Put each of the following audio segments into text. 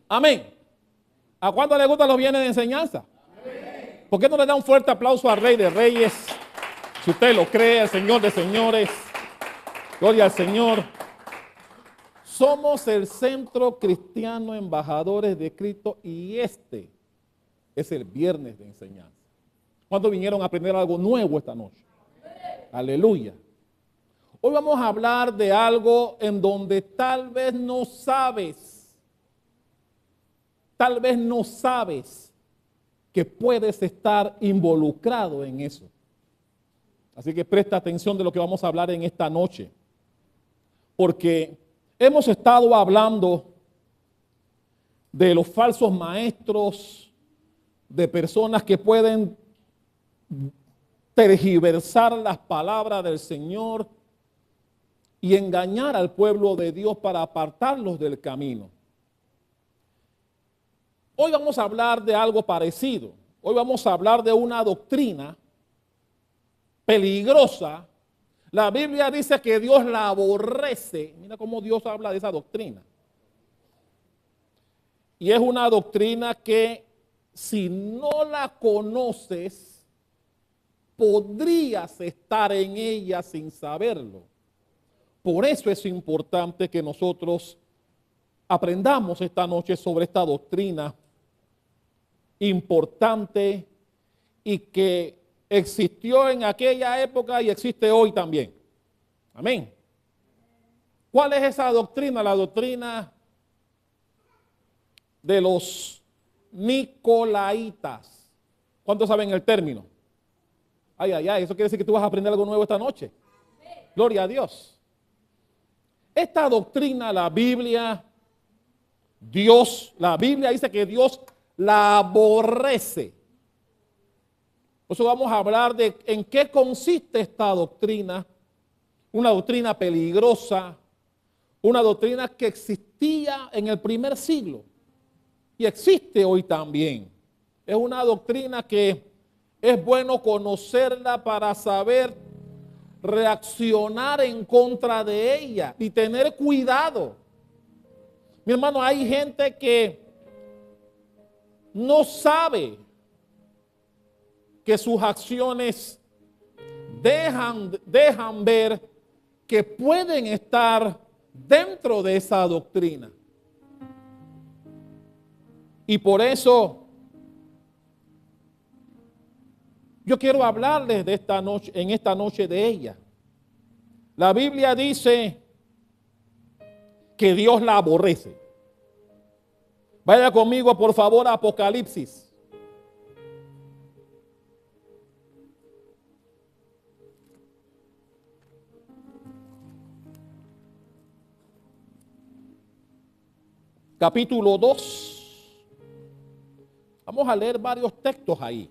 Amén. ¿A cuánto le gustan los bienes de enseñanza? ¿Por qué no le da un fuerte aplauso al Rey de Reyes? Si usted lo cree, al Señor de Señores. Gloria al Señor. Somos el Centro Cristiano Embajadores de Cristo y este es el viernes de enseñanza. ¿Cuántos vinieron a aprender algo nuevo esta noche? Aleluya. Hoy vamos a hablar de algo en donde tal vez no sabes que puedes estar involucrado en eso. Así que presta atención de lo que vamos a hablar en esta noche. Porque hemos estado hablando de los falsos maestros, de personas que pueden tergiversar las palabras del Señor y engañar al pueblo de Dios para apartarlos del camino. Hoy vamos a hablar de algo parecido. Hoy vamos a hablar de una doctrina peligrosa. La Biblia dice que Dios la aborrece. Mira cómo Dios habla de esa doctrina. Y es una doctrina que si no la conoces, podrías estar en ella sin saberlo. Por eso es importante que nosotros aprendamos esta noche sobre esta doctrina importante y que existió en aquella época y existe hoy también. Amén. ¿Cuál es esa doctrina? La doctrina de los Nicolaitas. ¿Cuántos saben el término? Ay, ay, ay, eso quiere decir que tú vas a aprender algo nuevo esta noche. Gloria a Dios. Esta doctrina, la Biblia dice que Dios la aborrece. Por eso vamos a hablar de en qué consiste esta doctrina. Una doctrina peligrosa, una doctrina que existía en el primer siglo y existe hoy también. Es una doctrina que es bueno conocerla para saber reaccionar en contra de ella y tener cuidado. Mi hermano, hay gente que no sabe que sus acciones dejan ver que pueden estar dentro de esa doctrina. Y por eso yo quiero hablarles de esta noche, en esta noche de ella. La Biblia dice que Dios la aborrece. Vaya conmigo, por favor, a Apocalipsis. Capítulo 2. Vamos a leer varios textos ahí.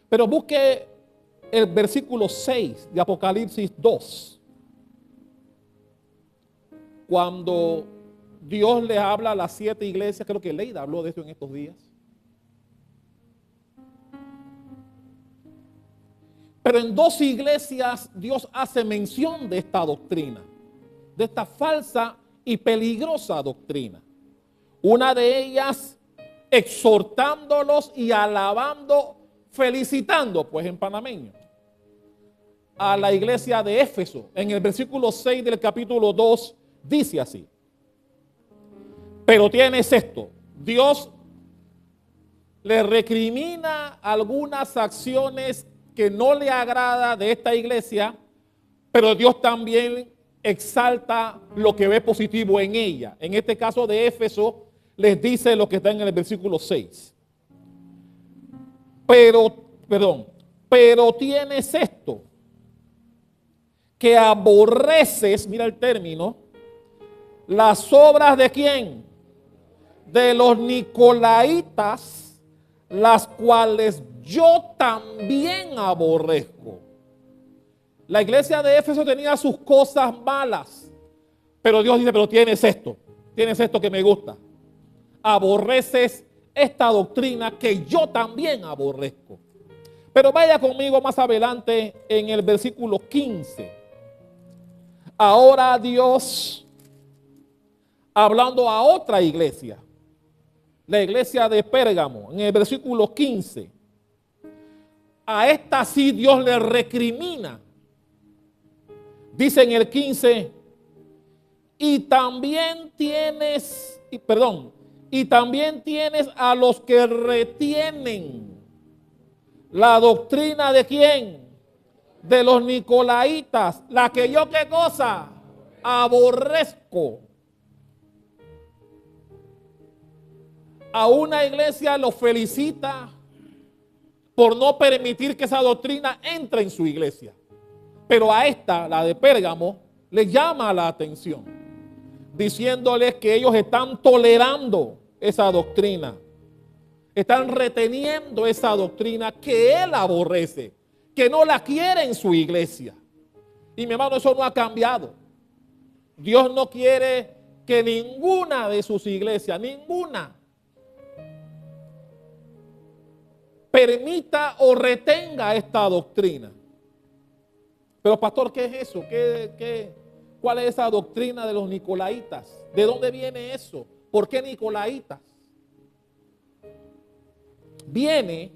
Pero busque el versículo 6 de Apocalipsis 2. Cuando Dios le habla a las 7 iglesias, creo que Leida habló de esto en estos días. Pero en 2 iglesias Dios hace mención de esta doctrina, de esta falsa y peligrosa doctrina. Una de ellas exhortándolos y alabando, felicitando, pues en panameño, a la iglesia de Éfeso. En el versículo 6 del capítulo 2 dice así: pero tienes esto, Dios le recrimina algunas acciones que no le agrada de esta iglesia, pero Dios también exalta lo que ve positivo en ella. En este caso de Éfeso, les dice lo que está en el versículo 6. Pero tienes esto, que aborreces, mira el término, las obras de ¿quién? De los Nicolaitas, las cuales yo también aborrezco. La iglesia de Éfeso tenía sus cosas malas, pero Dios dice, pero tienes esto que me gusta. Aborreces esta doctrina que yo también aborrezco. Pero vaya conmigo más adelante en el versículo 15. Ahora Dios, hablando a otra iglesia, la iglesia de Pérgamo, en el versículo 15. A esta sí Dios le recrimina. Dice en el 15, y también tienes a los que retienen la doctrina de ¿quién? De los nicolaitas, la que yo ¿qué cosa? Aborrezco. A una iglesia lo felicita por no permitir que esa doctrina entre en su iglesia. Pero a esta, la de Pérgamo, le llama la atención, diciéndoles que ellos están tolerando esa doctrina. Están reteniendo esa doctrina que él aborrece, que no la quiere en su iglesia. Y mi hermano, eso no ha cambiado. Dios no quiere que ninguna de sus iglesias, ninguna, permita o retenga esta doctrina. Pero pastor, ¿qué es eso? ¿Cuál es esa doctrina de los nicolaitas? ¿De dónde viene eso? ¿Por qué nicolaitas? Viene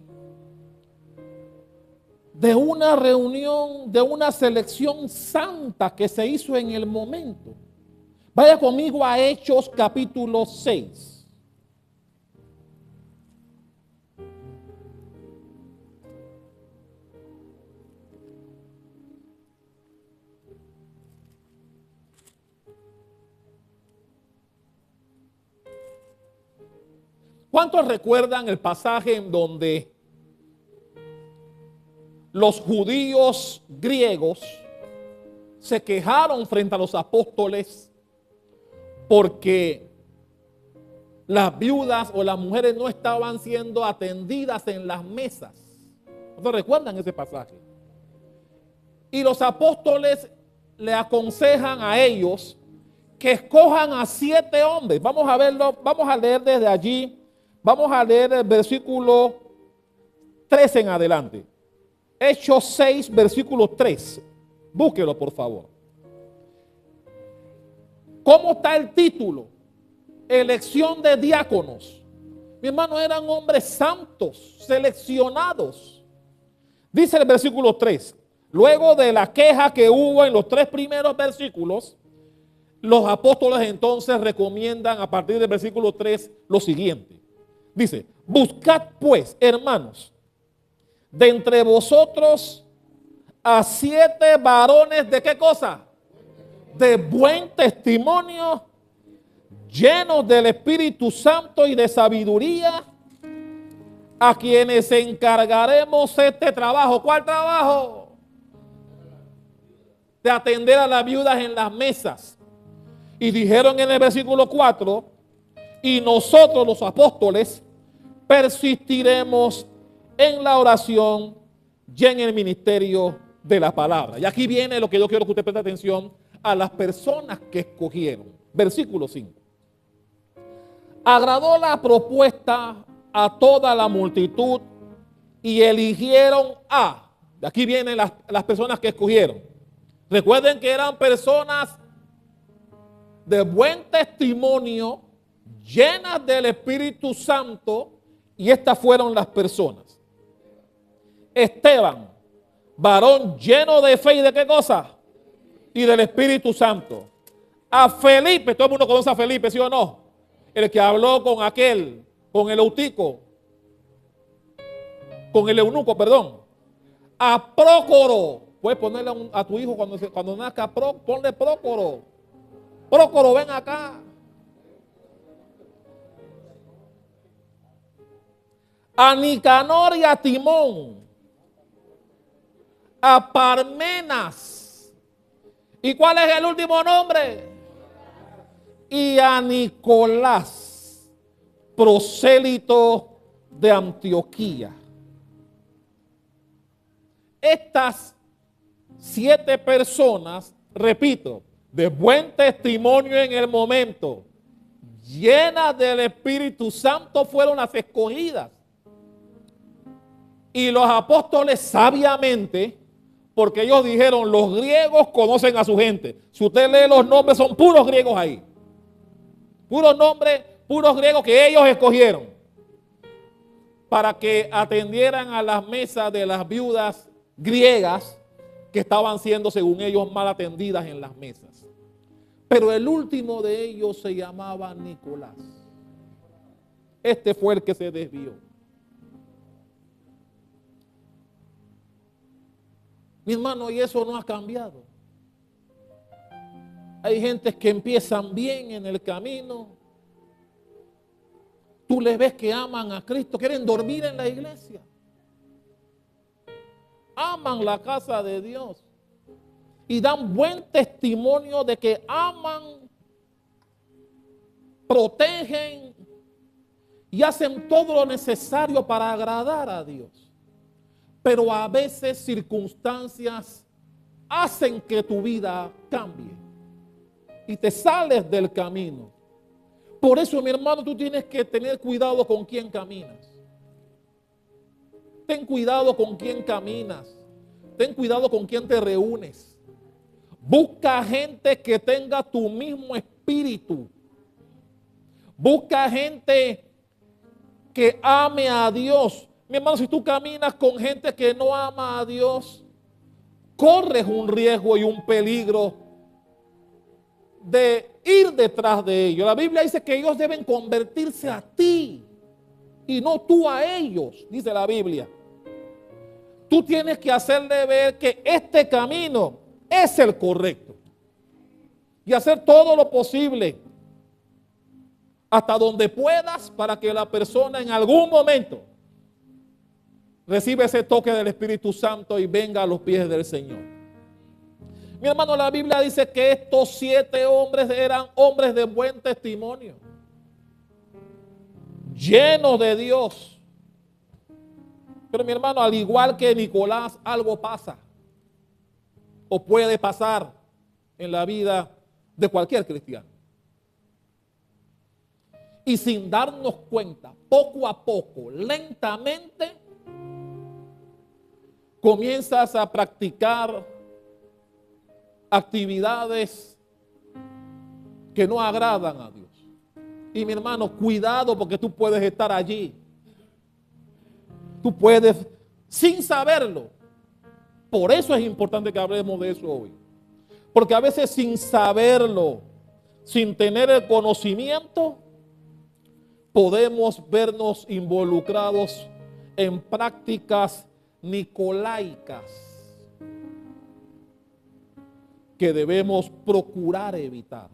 de una reunión, de una selección santa que se hizo en el momento. Vaya conmigo a Hechos capítulo 6. ¿Cuántos recuerdan el pasaje en donde los judíos griegos se quejaron frente a los apóstoles porque las viudas o las mujeres no estaban siendo atendidas en las mesas? ¿Cuántos recuerdan ese pasaje? Y los apóstoles le aconsejan a ellos que escojan a 7 hombres. Vamos a verlo, vamos a leer desde allí. Vamos a leer el versículo 3 en adelante. Hechos 6, versículo 3. Búsquelo, por favor. ¿Cómo está el título? Elección de diáconos. Mi hermano, eran hombres santos, seleccionados. Dice el versículo 3. Luego de la queja que hubo en los 3 primeros versículos, los apóstoles entonces recomiendan a partir del versículo 3 lo siguiente. Dice, buscad pues, hermanos, de entre vosotros a 7 varones de ¿qué cosa? De buen testimonio, llenos del Espíritu Santo y de sabiduría, a quienes encargaremos este trabajo. ¿Cuál trabajo? De atender a las viudas en las mesas. Y dijeron en el versículo 4, y nosotros los apóstoles persistiremos en la oración y en el ministerio de la palabra. Y aquí viene lo que yo quiero que usted preste atención a las personas que escogieron. Versículo 5. Agradó la propuesta a toda la multitud y eligieron a. De aquí vienen las personas que escogieron. Recuerden que eran personas de buen testimonio, llenas del Espíritu Santo, y estas fueron las personas. Esteban, varón lleno de fe y de qué cosa? Y del Espíritu Santo. A Felipe, todo el mundo conoce a Felipe, ¿sí o no? El que habló con aquel, con el eunuco, perdón. A Prócoro, puedes ponerle a tu hijo cuando nazca, ponle Prócoro. Prócoro, ven acá. A Nicanor y a Timón, a Parmenas. ¿Y cuál es el último nombre? Y a Nicolás, prosélito de Antioquía. Estas 7 personas, repito, de buen testimonio en el momento, llenas del Espíritu Santo, fueron las escogidas. Y los apóstoles sabiamente, porque ellos dijeron, los griegos conocen a su gente. Si usted lee los nombres, son puros griegos ahí. Puros nombres puros griegos que ellos escogieron para que atendieran a las mesas de las viudas griegas que estaban siendo, según ellos, mal atendidas en las mesas. Pero el último de ellos se llamaba Nicolás. Este fue el que se desvió. Mi hermano, y eso no ha cambiado. Hay gentes que empiezan bien en el camino. Tú les ves que aman a Cristo, quieren dormir en la iglesia. Aman la casa de Dios. Y dan buen testimonio de que aman, protegen y hacen todo lo necesario para agradar a Dios. Pero a veces circunstancias hacen que tu vida cambie y te sales del camino. Por eso, mi hermano, tú tienes que tener cuidado con quién caminas. Ten cuidado con quién caminas. Ten cuidado con quién te reúnes. Busca gente que tenga tu mismo espíritu. Busca gente que ame a Dios. Mi hermano, si tú caminas con gente que no ama a Dios, corres un riesgo y un peligro de ir detrás de ellos. La Biblia dice que ellos deben convertirse a ti y no tú a ellos, dice la Biblia. Tú tienes que hacerle ver que este camino es el correcto y hacer todo lo posible hasta donde puedas para que la persona en algún momento reciba ese toque del Espíritu Santo y venga a los pies del Señor. Mi hermano, la Biblia dice que estos 7 hombres eran hombres de buen testimonio, llenos de Dios. Pero mi hermano, al igual que Nicolás, algo pasa o puede pasar en la vida de cualquier cristiano. Y sin darnos cuenta, poco a poco, lentamente, comienzas a practicar actividades que no agradan a Dios. Y mi hermano, cuidado, porque tú puedes estar allí. Tú puedes, sin saberlo. Por eso es importante que hablemos de eso hoy. Porque a veces sin saberlo, sin tener el conocimiento, podemos vernos involucrados en prácticas nicolaicas que debemos procurar evitar.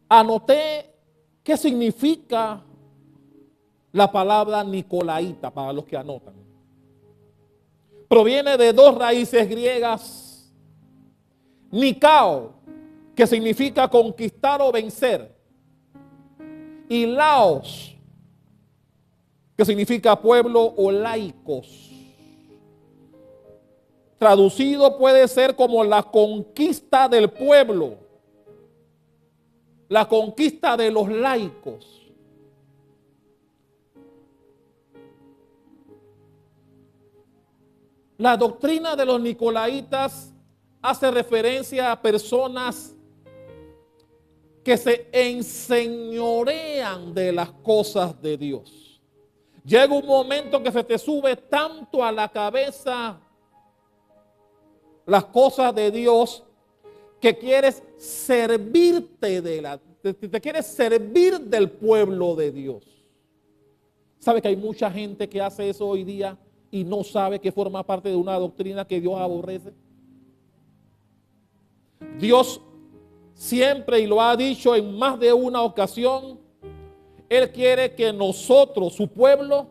Anoté qué significa la palabra nicolaita para los que anotan. Proviene de 2 raíces griegas. Nikao, que significa conquistar o vencer, y laos, que significa pueblo o laicos. Traducido puede ser como la conquista del pueblo, la conquista de los laicos. La doctrina de los nicolaitas hace referencia a personas que se enseñorean de las cosas de Dios. Llega un momento que se te sube tanto a la cabeza las cosas de Dios que quieres servirte te quieres servir del pueblo de Dios. ¿Sabe que hay mucha gente que hace eso hoy día y no sabe que forma parte de una doctrina que Dios aborrece? Dios siempre, y lo ha dicho en más de una ocasión, Él quiere que nosotros, su pueblo,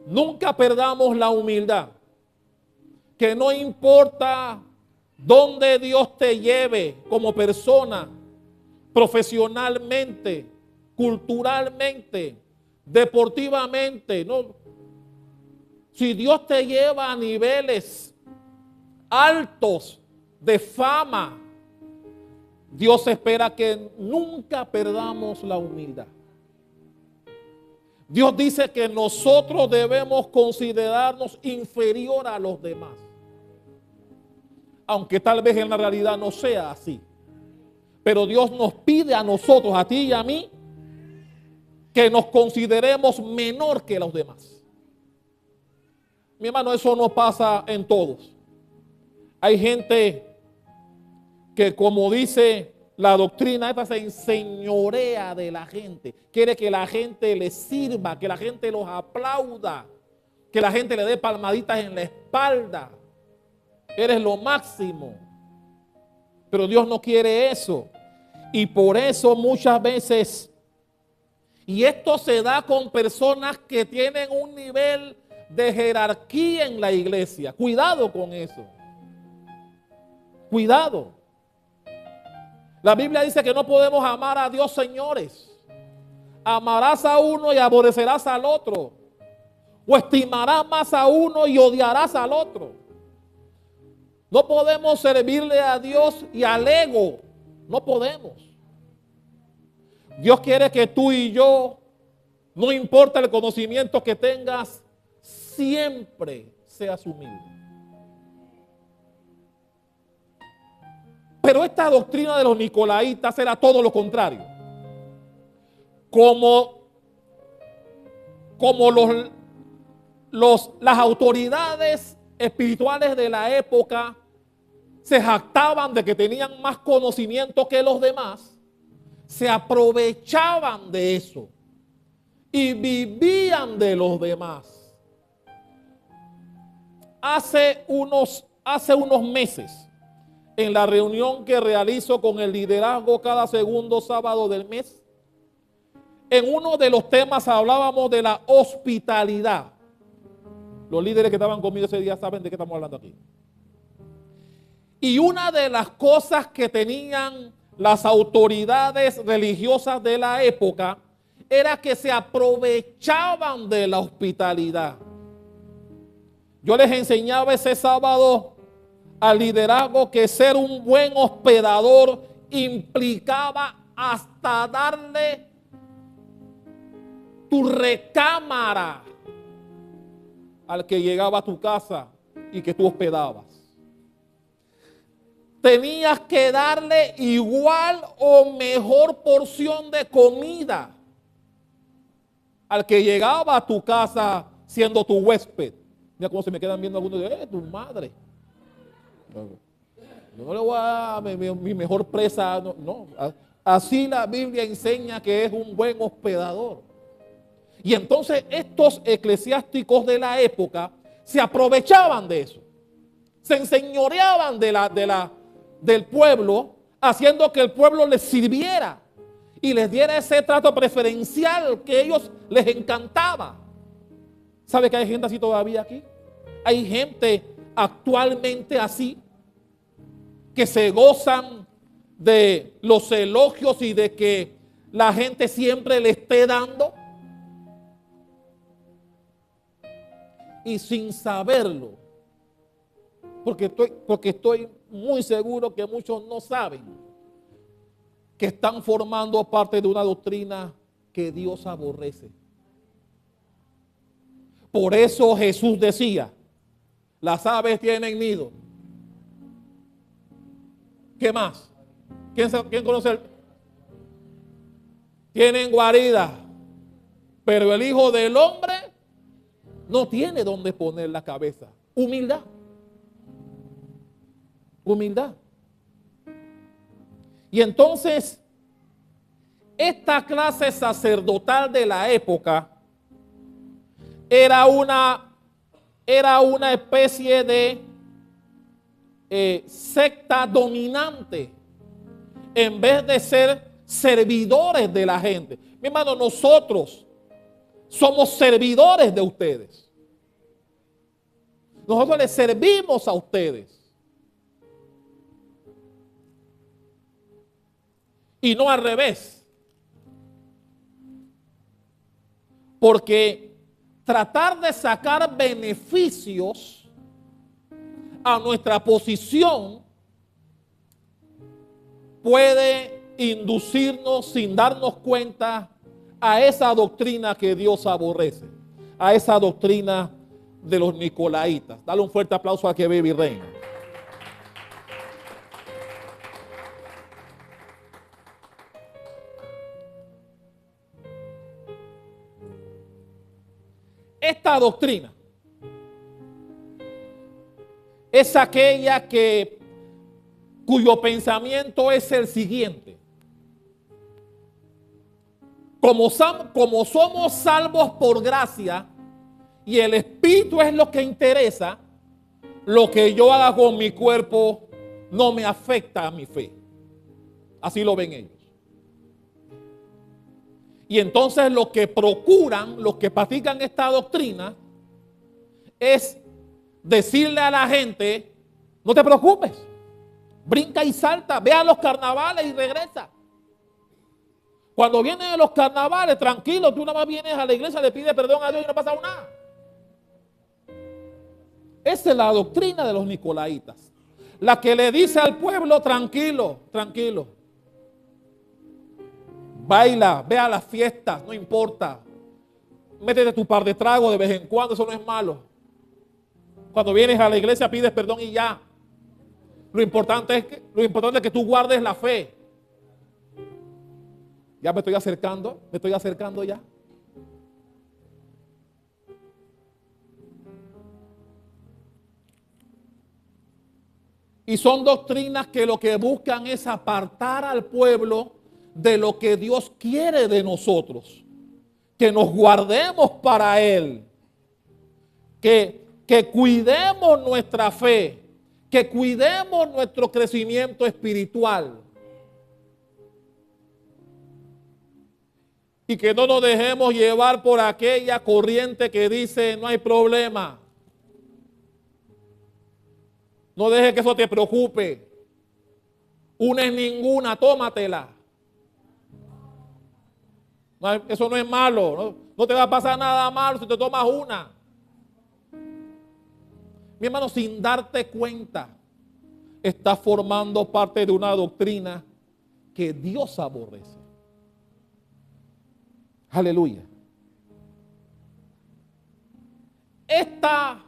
nunca perdamos la humildad. Que no importa dónde Dios te lleve como persona, profesionalmente, culturalmente, deportivamente, no. Si Dios te lleva a niveles altos de fama, Dios espera que nunca perdamos la humildad. Dios dice que nosotros debemos considerarnos inferior a los demás. Aunque tal vez en la realidad no sea así. Pero Dios nos pide a nosotros, a ti y a mí, que nos consideremos menor que los demás. Mi hermano, eso no pasa en todos. Hay gente que, como dice la doctrina, esta se enseñorea de la gente. Quiere que la gente le sirva, que la gente los aplauda, que la gente le dé palmaditas en la espalda. Eres lo máximo. Pero Dios no quiere eso. Y por eso muchas veces, y esto se da con personas que tienen un nivel de jerarquía en la iglesia. Cuidado con eso. Cuidado. La Biblia dice que no podemos amar a Dios, señores. Amarás a uno y aborrecerás al otro. O estimarás más a uno y odiarás al otro. No podemos servirle a Dios y al ego. No podemos. Dios quiere que tú y yo, no importa el conocimiento que tengas, siempre seas humilde. Pero esta doctrina de los nicolaitas era todo lo contrario. Como las autoridades espirituales de la época se jactaban de que tenían más conocimiento que los demás, se aprovechaban de eso y vivían de los demás. Hace unos meses, en la reunión que realizo con el liderazgo cada segundo sábado del mes, en uno de los temas hablábamos de la hospitalidad. Los líderes que estaban conmigo ese día saben de qué estamos hablando aquí. Y una de las cosas que tenían las autoridades religiosas de la época era que se aprovechaban de la hospitalidad. Yo les enseñaba ese sábado al liderazgo que ser un buen hospedador implicaba hasta darle tu recámara al que llegaba a tu casa y que tú hospedabas. Tenías que darle igual o mejor porción de comida al que llegaba a tu casa siendo tu huésped. Mira cómo se me quedan viendo algunos de tu madre. Yo no le voy a dar mi mejor presa. No. Así la Biblia enseña que es un buen hospedador. Y entonces estos eclesiásticos de la época se aprovechaban de eso. Se enseñoreaban del pueblo, haciendo que el pueblo les sirviera y les diera ese trato preferencial que a ellos les encantaba. ¿Sabe que hay gente así todavía aquí? Hay gente actualmente así, que se gozan de los elogios y de que la gente siempre le esté dando. Y sin saberlo, porque estoy muy seguro que muchos no saben que están formando parte de una doctrina que Dios aborrece. Por eso Jesús decía, las aves tienen nido. ¿Qué más? ¿Quién conoce? Tienen guarida, pero el Hijo del Hombre no tiene dónde poner la cabeza. Humildad. Humildad. Y entonces, esta clase sacerdotal de la época era una especie de secta dominante, en vez de ser servidores de la gente. Mi hermano, nosotros somos servidores de ustedes. Nosotros les servimos a ustedes. Y no al revés. Porque tratar de sacar beneficios a nuestra posición puede inducirnos sin darnos cuenta a esa doctrina que Dios aborrece, a esa doctrina de los nicolaitas. Dale un fuerte aplauso a que vive y reina. Esta doctrina es aquella cuyo pensamiento es el siguiente. Como somos salvos por gracia y el Espíritu es lo que interesa, lo que yo haga con mi cuerpo no me afecta a mi fe. Así lo ven ellos. Y entonces lo que procuran, los que practican esta doctrina, es decirle a la gente, no te preocupes, brinca y salta, ve a los carnavales y regresa. Cuando vienen a los carnavales, tranquilo, tú nada más vienes a la iglesia, le pides perdón a Dios y no pasa nada. Esa es la doctrina de los nicolaitas. La que le dice al pueblo, tranquilo, tranquilo. Baila, ve a las fiestas, no importa. Métete tu par de tragos de vez en cuando, eso no es malo. Cuando vienes a la iglesia pides perdón y ya. Lo importante es que tú guardes la fe. Ya me estoy acercando ya. Y son doctrinas que lo que buscan es apartar al pueblo de lo que Dios quiere de nosotros. Que nos guardemos para Él. Que cuidemos nuestra fe. Que cuidemos nuestro crecimiento espiritual. Y que no nos dejemos llevar por aquella corriente que dice no hay problema. No dejes que eso te preocupe. Una es ninguna, tómatela. Eso no es malo. No te va a pasar nada malo si te tomas una. Mi hermano, sin darte cuenta, estás formando parte de una doctrina que Dios aborrece. Aleluya. Esta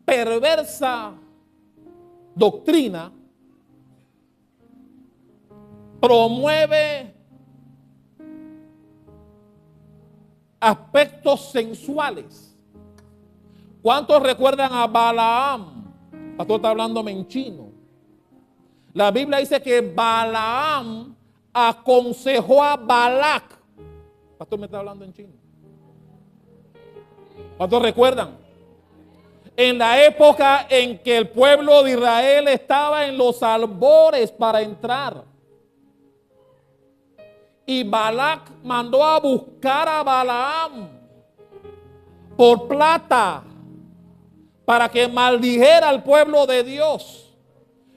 perversa doctrina promueve aspectos sensuales. ¿Cuántos recuerdan a Balaam? El pastor está hablándome en chino. La Biblia dice que Balaam aconsejó a Balac. El pastor me está hablando en chino. ¿Cuántos recuerdan? En la época en que el pueblo de Israel estaba en los albores para entrar. Y Balac mandó a buscar a Balaam por plata para que maldijera al pueblo de Dios.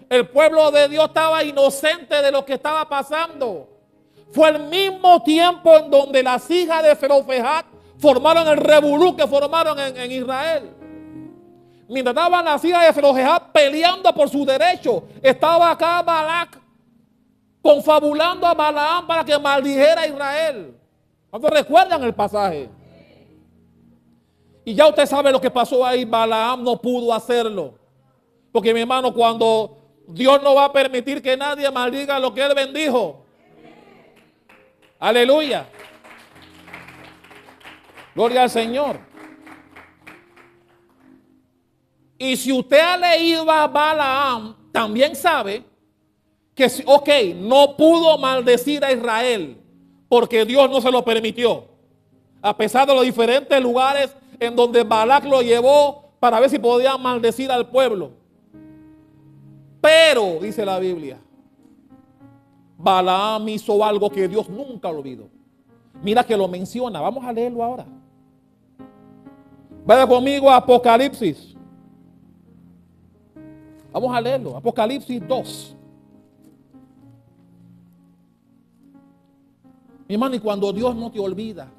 El pueblo de Dios estaba inocente de lo que estaba pasando. Fue el mismo tiempo en donde las hijas de Zelofehad formaron el revolú que formaron en Israel. Mientras estaban las hijas de Zelofehad peleando por su derecho, estaba acá Balac confabulando a Balaam para que maldijera a Israel. ¿Cuántos recuerdan el pasaje? Y ya usted sabe lo que pasó ahí. Balaam no pudo hacerlo. Porque mi hermano, cuando Dios no va a permitir que nadie maldiga lo que Él bendijo. Aleluya. Gloria al Señor. Y si usted ha leído a Balaam, también sabe que, no pudo maldecir a Israel porque Dios no se lo permitió. A pesar de los diferentes lugares en donde Balac lo llevó para ver si podía maldecir al pueblo. Pero, dice la Biblia, Balaam hizo algo que Dios nunca olvidó. Mira que lo menciona. Vamos a leerlo ahora. Vaya conmigo a Apocalipsis. Vamos a leerlo. Apocalipsis 2. Mi hermano, y cuando Dios no te olvida,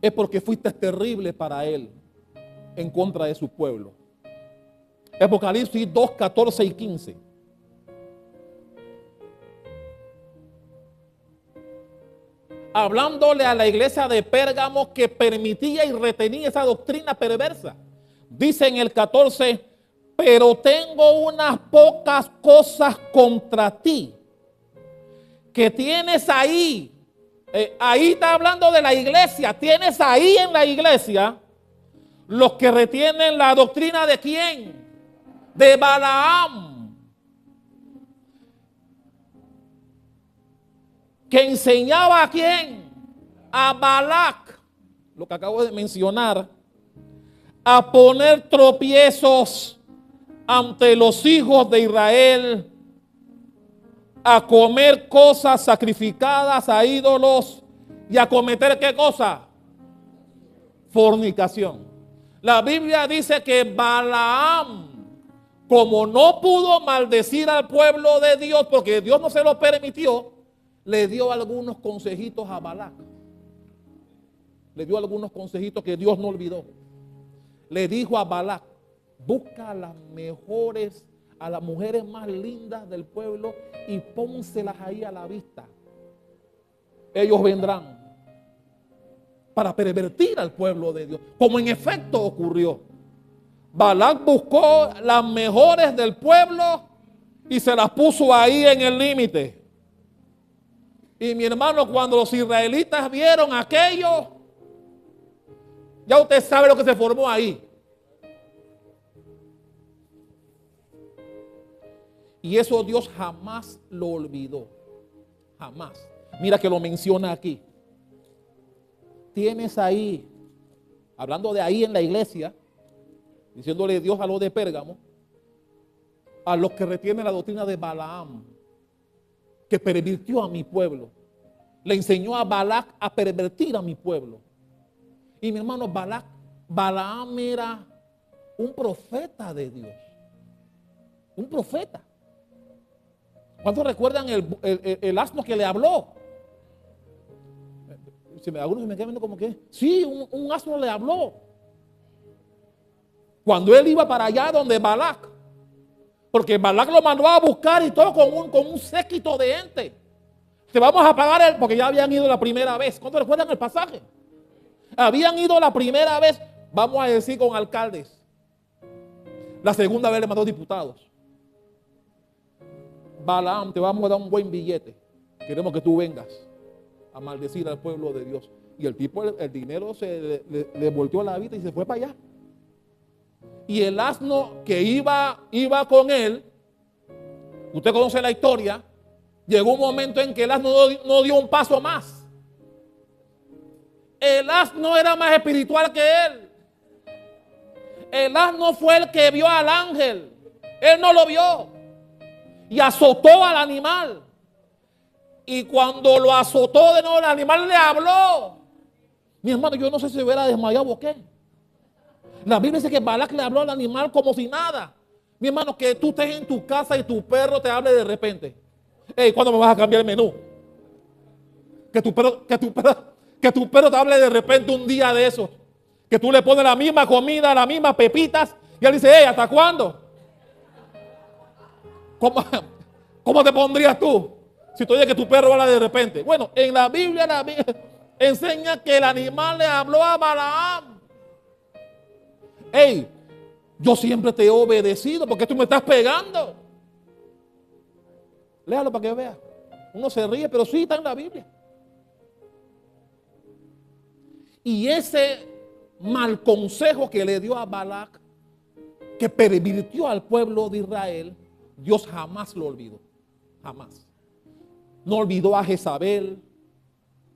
es porque fuiste terrible para Él en contra de su pueblo. Apocalipsis 2, 14 y 15. Hablándole a la iglesia de Pérgamo que permitía y retenía esa doctrina perversa. Dice en el 14, pero tengo unas pocas cosas contra ti, que tienes ahí Ahí está hablando de la iglesia. Tienes ahí en la iglesia los que retienen la doctrina de ¿quién? De Balaam, que enseñaba a quién, a Balac, lo que acabo de mencionar, a poner tropiezos ante los hijos de Israel, a comer cosas sacrificadas a ídolos y a cometer ¿qué cosa? Fornicación. La Biblia dice que Balaam, como no pudo maldecir al pueblo de Dios porque Dios no se lo permitió, le dio algunos consejitos a Balac. Le dio algunos consejitos que Dios no olvidó. Le dijo a Balac: busca a las mejores, a las mujeres más lindas del pueblo y pónselas ahí a la vista. Ellos vendrán para pervertir al pueblo de Dios, como en efecto ocurrió. Balac buscó las mejores del pueblo y se las puso ahí en el límite. Y mi hermano, cuando los israelitas vieron aquello, ya usted sabe lo que se formó ahí. Y eso Dios jamás lo olvidó. Jamás. Mira que lo menciona aquí. Tienes ahí, hablando de ahí en la iglesia, diciéndole Dios a los de Pérgamo, a los que retienen la doctrina de Balaam, que pervirtió a mi pueblo. Le enseñó a Balac a pervertir a mi pueblo. Y mi hermano, Balaam era un profeta de Dios. Un profeta. ¿Cuántos recuerdan el asno que le habló? Algunos se me quedan viendo como que, sí, un asno le habló. Cuando él iba para allá donde Balac, porque Balac lo mandó a buscar y todo con un séquito de gente. Te vamos a pagar porque ya habían ido la primera vez. ¿Cuántos recuerdan el pasaje? Habían ido la primera vez, vamos a decir, con alcaldes. La segunda vez le mandó diputados. Balaam, te vamos a dar un buen billete. Queremos que tú vengas a maldecir al pueblo de Dios. Y el tipo, el dinero se le volteó la vida y se fue para allá. Y el asno que iba con él, usted conoce la historia, llegó un momento en que el asno no dio un paso más. El asno era más espiritual que él. El asno fue el que vio al ángel. Él no lo vio. Y azotó al animal. Y cuando lo azotó de nuevo, el animal le habló. Mi hermano, yo no sé si se hubiera desmayado o qué. La Biblia dice que Balac le habló al animal como si nada. Mi hermano, que tú estés en tu casa y tu perro te hable de repente. Hey, ¿cuándo me vas a cambiar el menú? Que tu perro te hable de repente un día de esos. Que tú le pones la misma comida, las mismas pepitas. Y él dice, hey, ¿hasta cuándo? ¿Cómo te pondrías tú si tú oyes que tu perro habla de repente? Bueno, en la Biblia enseña que el animal le habló a Balaam. Hey, yo siempre te he obedecido, porque tú me estás pegando. Léalo para que vea. Uno se ríe, pero sí está en la Biblia. Y ese mal consejo que le dio a Balac, que pervirtió al pueblo de Israel, Dios jamás lo olvidó. Jamás. No olvidó a Jezabel,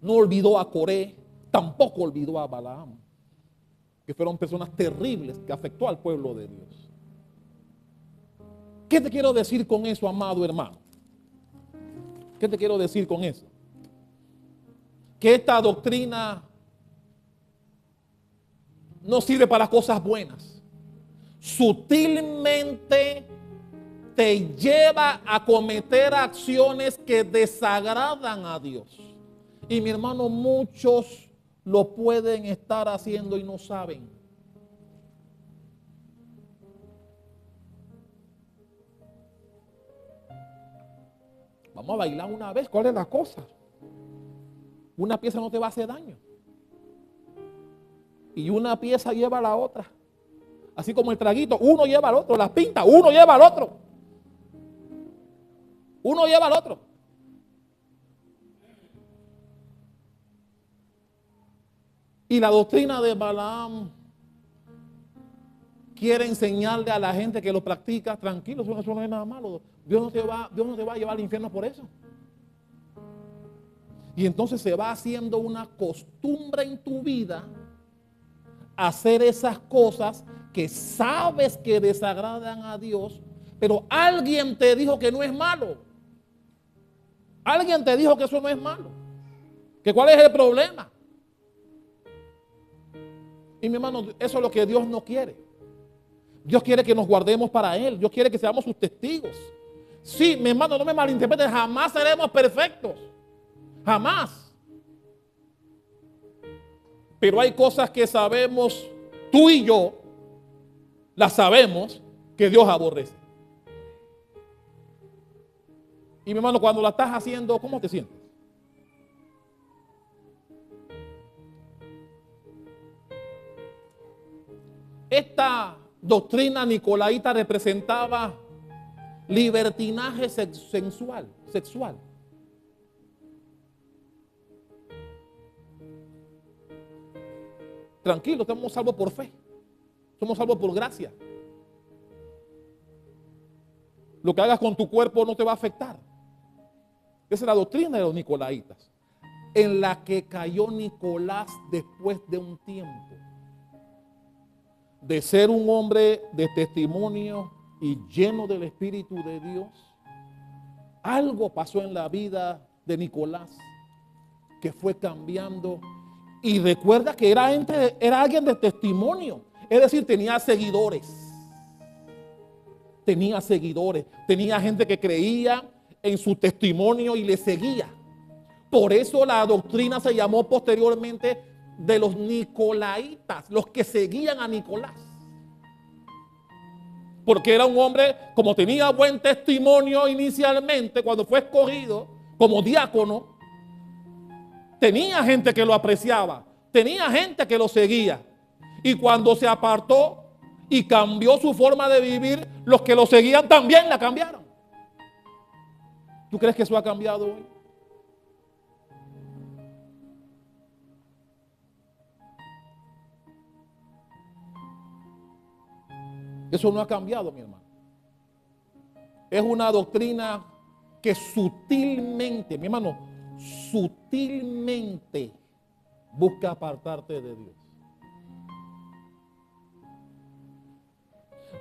no olvidó a Coré, tampoco olvidó a Balaam, que fueron personas terribles que afectó al pueblo de Dios. ¿Qué te quiero decir con eso, amado hermano? ¿Qué te quiero decir con eso? Que esta doctrina no sirve para cosas buenas. Sutilmente te lleva a cometer acciones que desagradan a Dios. Y mi hermano, muchos lo pueden estar haciendo y no saben. Vamos a bailar una vez. ¿Cuál es la cosa? Una pieza no te va a hacer daño. Y una pieza lleva a la otra. Así como el traguito, uno lleva al otro. Las pintas, uno lleva al otro. Uno lleva al otro. Y la doctrina de Balaam quiere enseñarle a la gente que lo practica, tranquilo, eso no es nada malo. Dios no te va a llevar al infierno por eso. Y entonces se va haciendo una costumbre en tu vida hacer esas cosas que sabes que desagradan a Dios, pero alguien te dijo que no es malo. Alguien te dijo que eso no es malo. ¿Que cuál es el problema? Y mi hermano, eso es lo que Dios no quiere. Dios quiere que nos guardemos para Él. Dios quiere que seamos sus testigos. Sí, mi hermano, no me malinterpretes, jamás seremos perfectos. Jamás. Pero hay cosas que sabemos, tú y yo, las sabemos que Dios aborrece. Y mi hermano, cuando la estás haciendo, ¿cómo te sientes? Esta doctrina nicolaíta representaba libertinaje sexual. Tranquilo, estamos salvos por fe. Somos salvos por gracia. Lo que hagas con tu cuerpo no te va a afectar. Esa es la doctrina de los nicolaitas, en la que cayó Nicolás después de un tiempo de ser un hombre de testimonio y lleno del Espíritu de Dios. Algo pasó en la vida de Nicolás que fue cambiando. Y recuerda que era alguien de testimonio, es decir, tenía seguidores. Tenía gente que creía en su testimonio y le seguía. Por eso la doctrina se llamó posteriormente de los nicolaitas, los que seguían a Nicolás. Porque era un hombre, como tenía buen testimonio inicialmente, cuando fue escogido como diácono, tenía gente que lo apreciaba, tenía gente que lo seguía. Y cuando se apartó y cambió su forma de vivir, los que lo seguían también la cambiaron. ¿Tú crees que eso ha cambiado hoy? Eso no ha cambiado, mi hermano. Es una doctrina que sutilmente, mi hermano, sutilmente busca apartarte de Dios.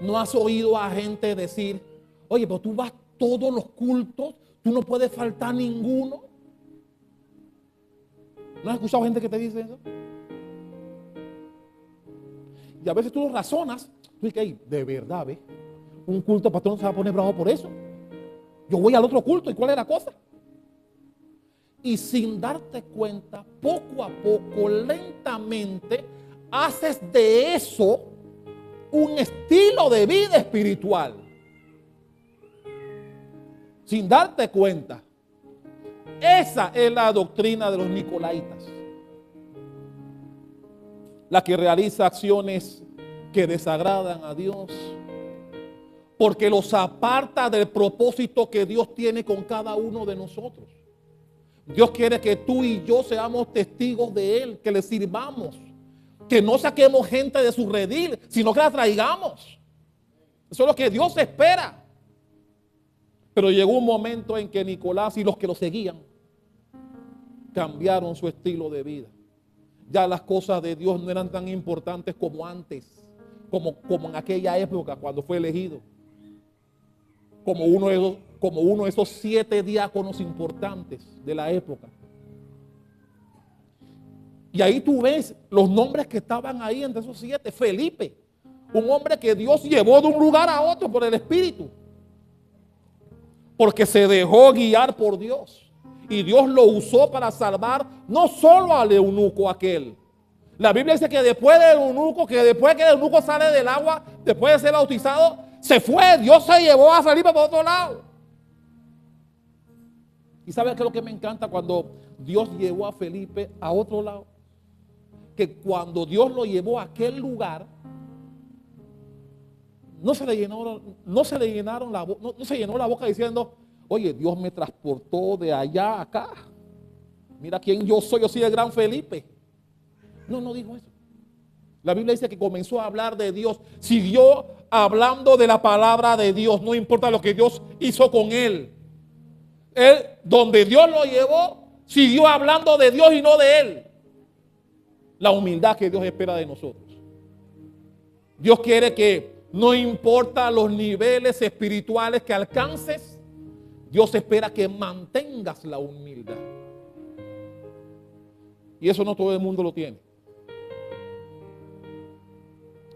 ¿No has oído a gente decir, oye, pero tú vas todos los cultos, tú no puedes faltar ninguno? ¿No has escuchado gente que te dice eso? Y a veces tú lo razonas, tú dices, hey, de verdad, ¿ves? Un culto, pastor, no se va a poner bravo por eso. Yo voy al otro culto, ¿y cuál es la cosa? Y sin darte cuenta, poco a poco, lentamente, haces de eso un estilo de vida espiritual. Sin darte cuenta. Esa es la doctrina de los nicolaitas. La que realiza acciones que desagradan a Dios, porque los aparta del propósito que Dios tiene con cada uno de nosotros. Dios quiere que tú y yo seamos testigos de Él, que le sirvamos, que no saquemos gente de su redil, sino que la traigamos. Eso es lo que Dios espera. Pero llegó un momento en que Nicolás y los que lo seguían cambiaron su estilo de vida. Ya las cosas de Dios no eran tan importantes como antes, como en aquella época cuando fue elegido. Como uno de esos 7 diáconos importantes de la época. Y ahí tú ves los nombres que estaban ahí entre esos 7. Felipe, un hombre que Dios llevó de un lugar a otro por el Espíritu, porque se dejó guiar por Dios. Y Dios lo usó para salvar no solo al eunuco aquel. La Biblia dice que después que el eunuco sale del agua, después de ser bautizado, se fue. Dios se llevó a Felipe por otro lado. ¿Y sabes qué es lo que me encanta cuando Dios llevó a Felipe a otro lado? Que cuando Dios lo llevó a aquel lugar, no se llenó la boca diciendo, oye, Dios me transportó de allá a acá. Mira quién yo soy el gran Felipe. No, no dijo eso. La Biblia dice que comenzó a hablar de Dios, siguió hablando de la palabra de Dios, no importa lo que Dios hizo con él. Él, donde Dios lo llevó, siguió hablando de Dios y no de él. La humildad que Dios espera de nosotros. Dios quiere que no importa los niveles espirituales que alcances, Dios espera que mantengas la humildad. Y eso no todo el mundo lo tiene.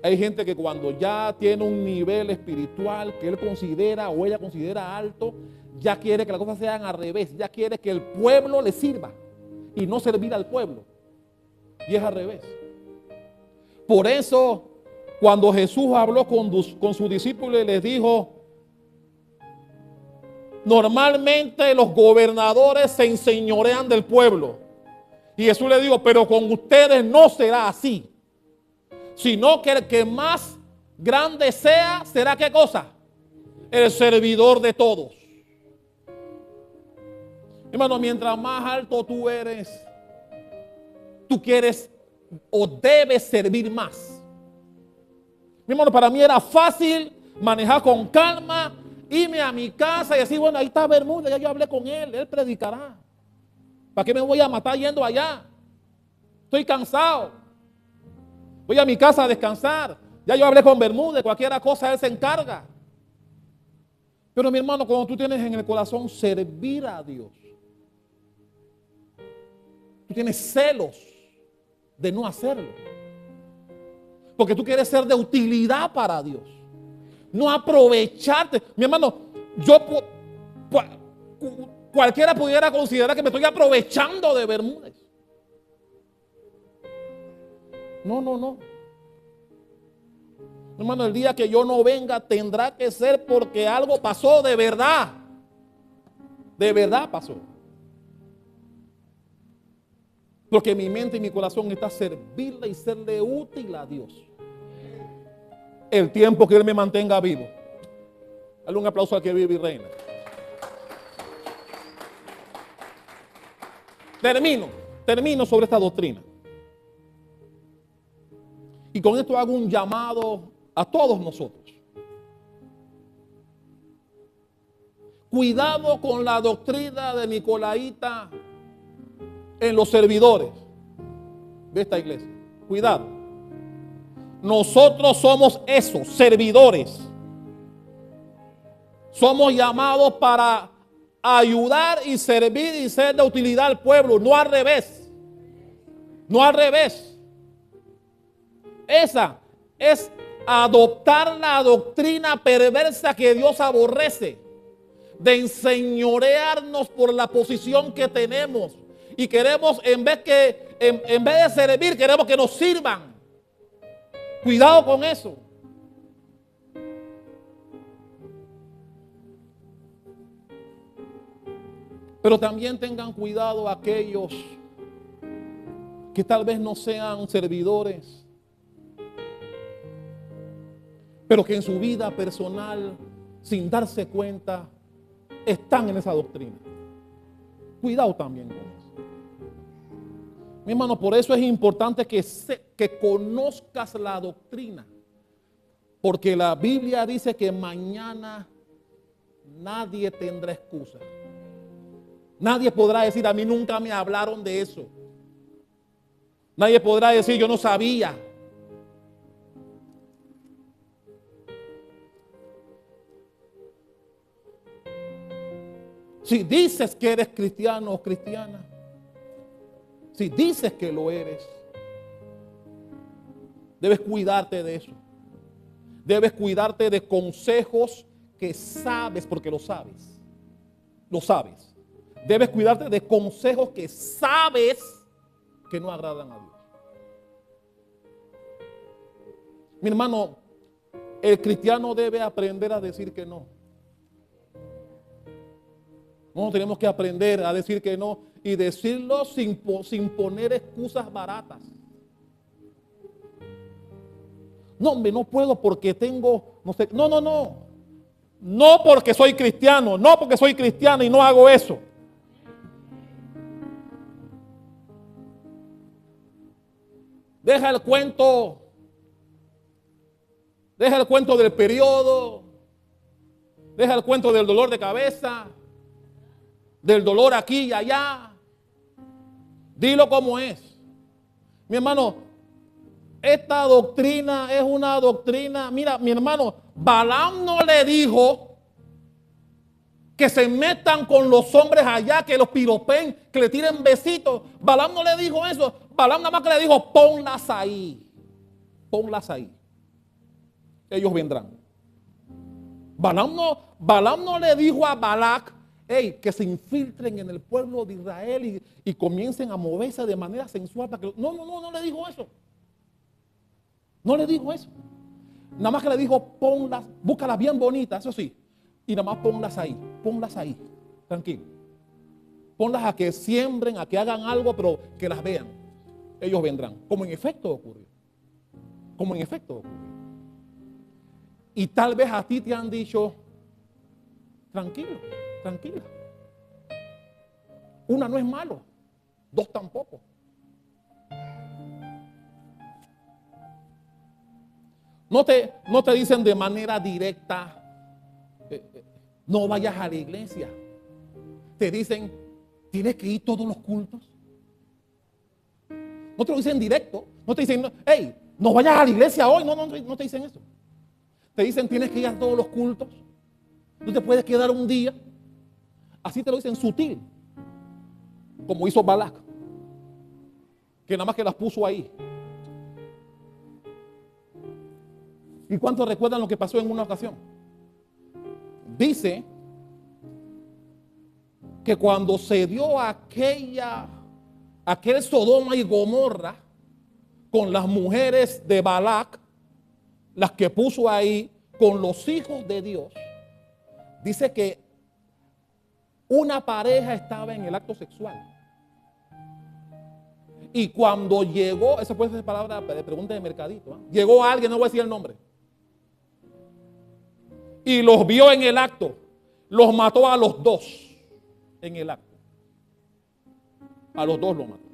Hay gente que cuando ya tiene un nivel espiritual que él considera o ella considera alto, ya quiere que las cosas sean al revés, ya quiere que el pueblo le sirva y no servir al pueblo. Y es al revés. Por eso, cuando Jesús habló con sus discípulos y les dijo, normalmente los gobernadores se enseñorean del pueblo. Y Jesús le dijo, pero con ustedes no será así. Sino que el que más grande sea, ¿será qué cosa? El servidor de todos. Hermano, mientras más alto tú eres, tú quieres o debes servir más. Mi hermano, para mí era fácil manejar con calma, irme a mi casa y decir, bueno, ahí está Bermúdez, ya yo hablé con él predicará. ¿Para qué me voy a matar yendo allá? Estoy cansado. Voy a mi casa a descansar. Ya yo hablé con Bermúdez, cualquier cosa él se encarga. Pero mi hermano, cuando tú tienes en el corazón servir a Dios, tú tienes celos de no hacerlo. Porque tú quieres ser de utilidad para Dios. No aprovecharte. Mi hermano, cualquiera pudiera considerar que me estoy aprovechando de Bermúdez. No. Hermano, el día que yo no venga tendrá que ser porque algo pasó de verdad. De verdad pasó. Porque mi mente y mi corazón está servirle y serle útil a Dios. El tiempo que Él me mantenga vivo. Dale un aplauso al que vive y reina. Termino sobre esta doctrina. Y con esto hago un llamado a todos nosotros. Cuidado con la doctrina de Nicolaíta en los servidores de esta iglesia. Cuidado. Nosotros somos esos, servidores. Somos llamados para ayudar y servir y ser de utilidad al pueblo, no al revés. No al revés. Esa es adoptar la doctrina perversa que Dios aborrece, de enseñorearnos por la posición que tenemos y queremos en vez de servir, queremos que nos sirvan. Cuidado con eso. Pero también tengan cuidado aquellos que tal vez no sean servidores, pero que en su vida personal, sin darse cuenta, están en esa doctrina. Cuidado también con eso. Mi hermano, por eso es importante que conozcas la doctrina. Porque la Biblia dice que mañana nadie tendrá excusa. Nadie podrá decir, a mí nunca me hablaron de eso. Nadie podrá decir, yo no sabía. Si dices que eres cristiano o cristiana, si dices que lo eres, debes cuidarte de eso. Debes cuidarte de consejos que sabes, porque lo sabes. Lo sabes. Debes cuidarte de consejos que sabes que no agradan a Dios. Mi hermano, el cristiano debe aprender a decir que no. No, tenemos que aprender a decir que no y decirlo sin poner excusas baratas. No, hombre, no puedo porque tengo, no sé, no. No porque soy cristiano, no porque soy cristiano y no hago eso. Deja el cuento. Deja el cuento del periodo. Deja el cuento del dolor de cabeza. Del dolor aquí y allá. Dilo como es. Mi hermano, esta doctrina es una doctrina. Mira, mi hermano, Balaam no le dijo que se metan con los hombres allá, que los piropen, que le tiren besitos. Balaam no le dijo eso. Balaam nada más que le dijo, ponlas ahí. Ponlas ahí. Ellos vendrán. Balaam no le dijo a Balac, hey, que se infiltren en el pueblo de Israel y comiencen a moverse de manera sensual. Para que, no le dijo eso. No le dijo eso. Nada más que le dijo, ponlas, búscalas bien bonitas, eso sí. Y nada más ponlas ahí, tranquilo. Ponlas a que siembren, a que hagan algo, pero que las vean. Ellos vendrán. Como en efecto ocurrió. Y tal vez a ti te han dicho, tranquilo, tranquila. Una no es malo, dos tampoco. No te dicen de manera directa, no vayas a la iglesia. Te dicen, tienes que ir todos los cultos. No te lo dicen directo. No te dicen, hey, no vayas a la iglesia hoy. No te dicen eso. Te dicen, tienes que ir a todos los cultos. No te puedes quedar un día. Así te lo dicen sutil. Como hizo Balac. Que nada más que las puso ahí. ¿Y cuántos recuerdan lo que pasó en una ocasión? Dice que cuando se dio aquel Sodoma y Gomorra con las mujeres de Balac, las que puso ahí con los hijos de Dios, dice que una pareja estaba en el acto sexual. Y cuando llegó, esa puede ser palabra de pregunta de mercadito, ¿eh? Llegó alguien, no voy a decir el nombre, y los vio en el acto, los mató a los dos en el acto. A los dos los mató.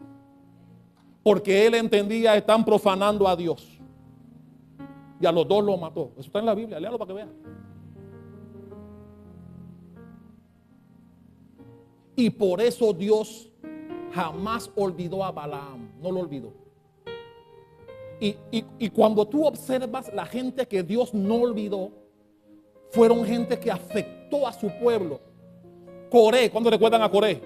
Porque él entendía, están profanando a Dios. Y a los dos los mató. Eso está en la Biblia, léalo para que vean. Y por eso Dios jamás olvidó a Balaam, no lo olvidó. Y cuando tú observas la gente que Dios no olvidó, fueron gente que afectó a su pueblo. Coré, ¿cuándo recuerdan a Coré?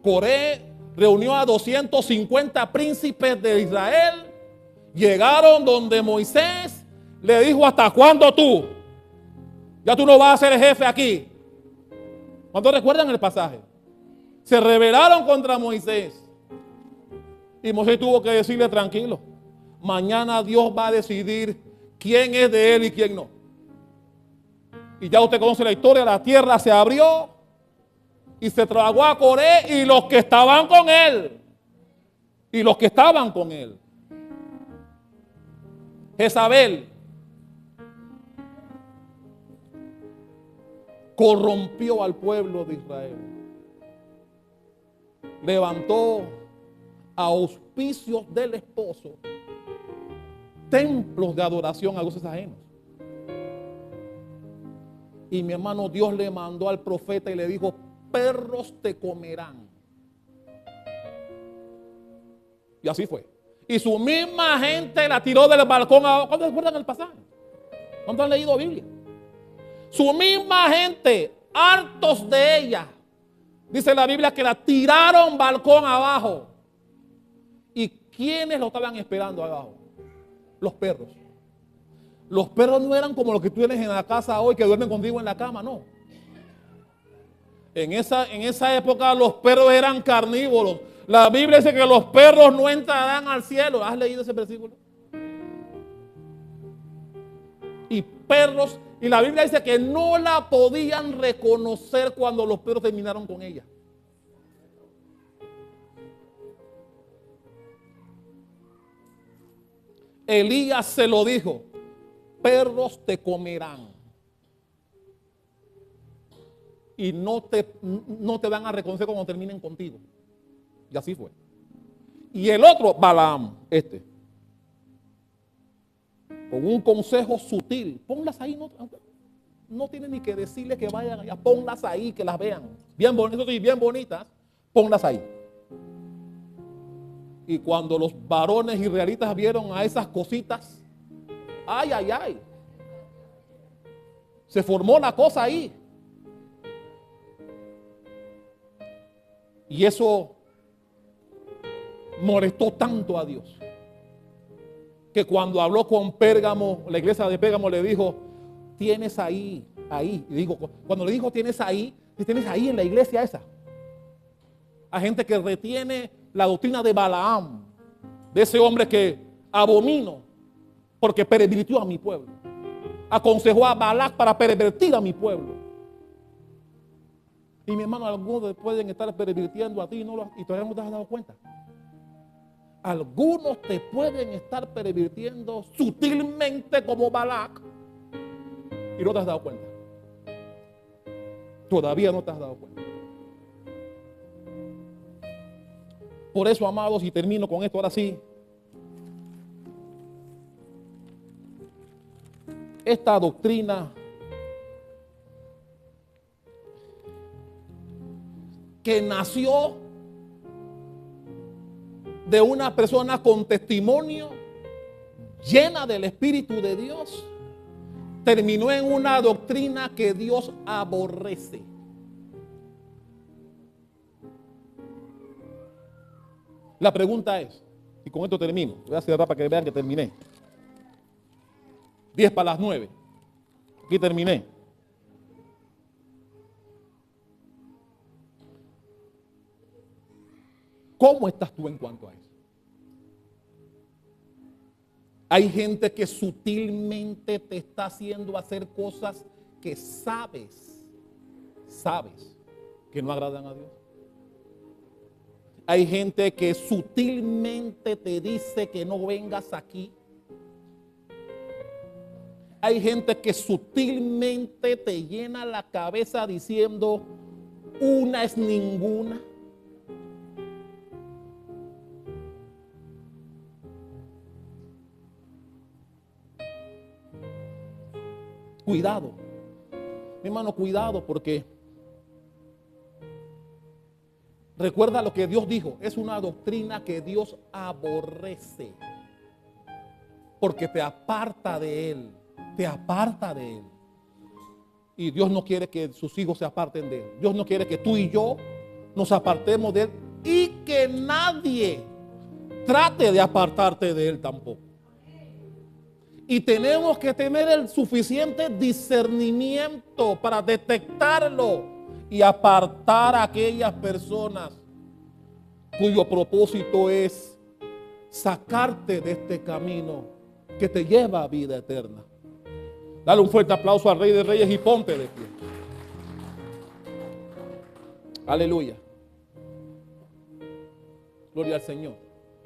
Coré reunió a 250 príncipes de Israel. Llegaron donde Moisés le dijo, ¿hasta cuándo tú? Ya tú no vas a ser jefe aquí. ¿Cuántos recuerdan el pasaje? Se rebelaron contra Moisés. Y Moisés tuvo que decirle, tranquilo, mañana Dios va a decidir quién es de él y quién no. Y ya usted conoce la historia, la tierra se abrió y se tragó a Coré y los que estaban con él. Jezabel corrompió al pueblo de Israel. Levantó a auspicios del esposo templos de adoración a dioses ajenos. Y mi hermano, Dios le mandó al profeta y le dijo, perros te comerán. Y así fue. Y su misma gente la tiró del balcón abajo. ¿Cuántos recuerdan el pasaje? ¿Cuántos han leído Biblia? Su misma gente, hartos de ella, dice la Biblia que la tiraron balcón abajo. ¿Y quiénes lo estaban esperando abajo? Los perros. Los perros no eran como los que tú tienes en la casa hoy, que duermen contigo en la cama, no. En esa época los perros eran carnívoros. La Biblia dice que los perros no entrarán al cielo. ¿Has leído ese versículo? Y perros, y la Biblia dice que no la podían reconocer cuando los perros terminaron con ella. Elías se lo dijo, perros te comerán y no te van a reconocer cuando terminen contigo. Y así fue. y el otro Balaam, con un consejo sutil, ponlas ahí, no tienen ni que decirle que vayan allá, ponlas ahí, que las vean, bien bonitas y bien bonitas, ponlas ahí. Y cuando los varones israelitas vieron a esas cositas, ay, ay, ay, se formó la cosa ahí. Y eso molestó tanto a Dios, que cuando habló con Pérgamo, la iglesia de Pérgamo le dijo, tienes ahí. Y digo, cuando le dijo tienes ahí en la iglesia esa, a gente que retiene la doctrina de Balaam, de ese hombre que abomino porque pervirtió a mi pueblo. Aconsejó a Balac para pervertir a mi pueblo. Y mi hermano, algunos pueden estar pervirtiendo a ti y todavía no te has dado cuenta. Algunos te pueden estar pervirtiendo sutilmente como Balac y no te has dado cuenta. Todavía no te has dado cuenta. Por eso, amados, y termino con esto ahora sí. Esta doctrina que nació de una persona con testimonio, llena del Espíritu de Dios, terminó en una doctrina que Dios aborrece. La pregunta es, y con esto termino, voy a cerrar para que vean que terminé. 9:10. Aquí terminé. ¿Cómo estás tú en cuanto a eso? Hay gente que sutilmente te está haciendo hacer cosas que sabes que no agradan a Dios. Hay gente que sutilmente te dice que no vengas aquí. Hay gente que sutilmente te llena la cabeza diciendo, una es ninguna. Cuidado, mi hermano, cuidado, porque recuerda lo que Dios dijo, es una doctrina que Dios aborrece, porque te aparta de Él, Y Dios no quiere que sus hijos se aparten de Él. Dios no quiere que tú y yo nos apartemos de Él y que nadie trate de apartarte de Él tampoco. Y tenemos que tener el suficiente discernimiento para detectarlo y apartar a aquellas personas cuyo propósito es sacarte de este camino que te lleva a vida eterna. Dale un fuerte aplauso al Rey de Reyes y ponte de pie. Aleluya. Gloria al Señor.